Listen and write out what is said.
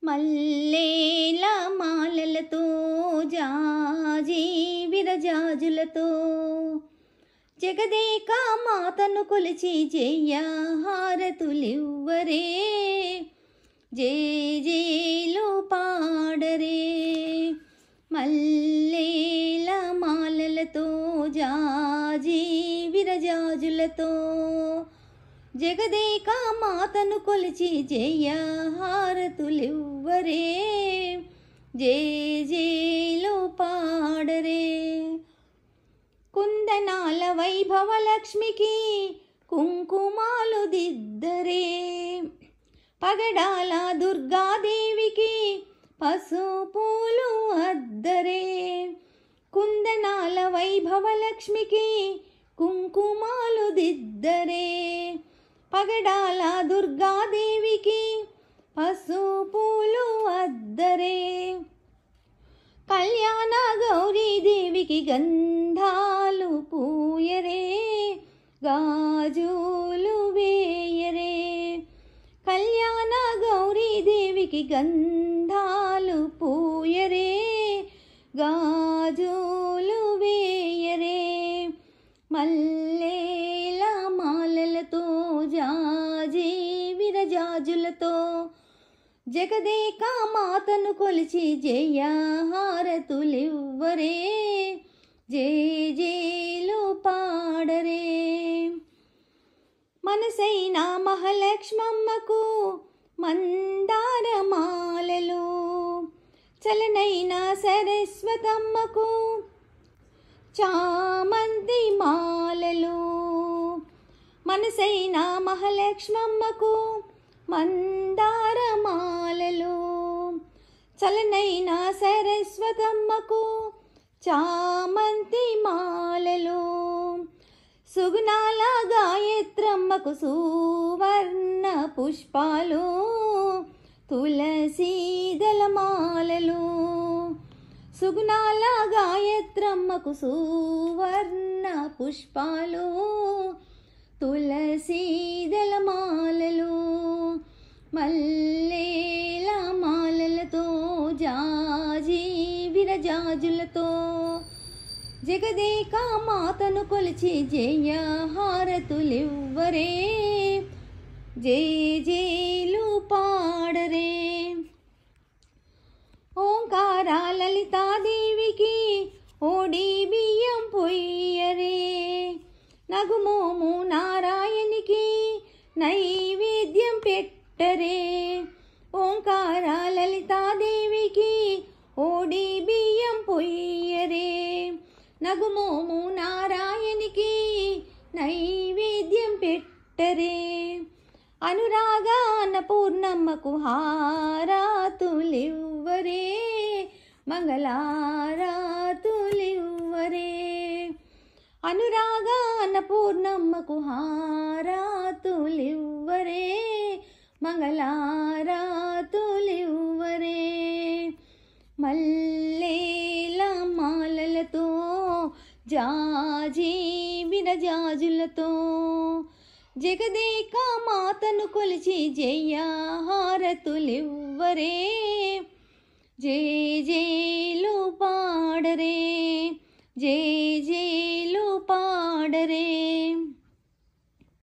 మల్లేల మాలలతో జాజి విరజాజులతో జగదేక మాతను కొలిచి జయ హారతులివ్వరే, జేజేలు పాడరే. మల్లేల మాలలతో జాజి విరజాజులతో జగదేక మాతను కొలిచి జయ హారతులివ్వరే, జేజేలు పాడరే. కుందనాల వైభవ లక్ష్మికి కుంకుమాలు దిద్దరే, పగడాల దుర్గాదేవికి పసుపూలు అద్దరే. కుందనాల వైభవ లక్ష్మికి కుంకుమాలు దిద్దరే, పగడాల దుర్గాదేవికి పసుపూలు అద్దరే. కళ్యాణ గౌరీదేవికి గంధాలు పూయరే, గాజులు వేయరే. కళ్యాణ గౌరీదేవికి గంధాలు పూయరే, గాజులు వేయరే. మల్లేల మాలలతో జాజి విరజాజులతో జగదేక మాతను కొలిచి జయ హారతులివ్వరే, జేజేలు పాడరే. మనసైన మహాలక్ష్మమ్మకు మందార మాలలు, చలనైన సరస్వతమ్మకు చామంతి మాలలు. మనసైన మహాలక్ష్మమ్మకు మందార మాలలు, చలనైన సరస్వతమ్మకు చామంతి మాలలు. సుగుణాల గాయత్రమ్మకు సువర్ణ పుష్పాలు, తులసీదళ మాలలు. సుగుణాల గాయత్రమ్మకు సువర్ణ పుష్పాలు, తులసీదళ మాలలు. మల్లేల మాలలతో జాజి విరజాజులతో జగదేక మాతను కొలిచి జయ హారతులివ్వరే, జేజేలు పాడరే. ఓంకార లలితాదేవికి ఓడి బియ్యం పొయ్యరే, నగుమోము నారాయణికి నైవేద్యం పెట్టరే. ఓంకార లలితాదేవికి ఓడి బియ్యం పొయ్యరే, నగుమోము నారాయణికి నైవేద్యం పెట్టరే. అనురాగ అన్నపూర్ణమ్మకు హారతులివ్వరే, మంగళారతులివ్వరే. అనురాగ అన్నపూర్ణమ్మకు హారతులివ్వరే, మంగళారతులివ్వరే. మల్లేల మాలలతో జాజి విరజాజులతో జగదేక మాతను కొలిచి జయ హారతులివ్వరే, జేజేలు పాడరే, జేజేలు పాడరే.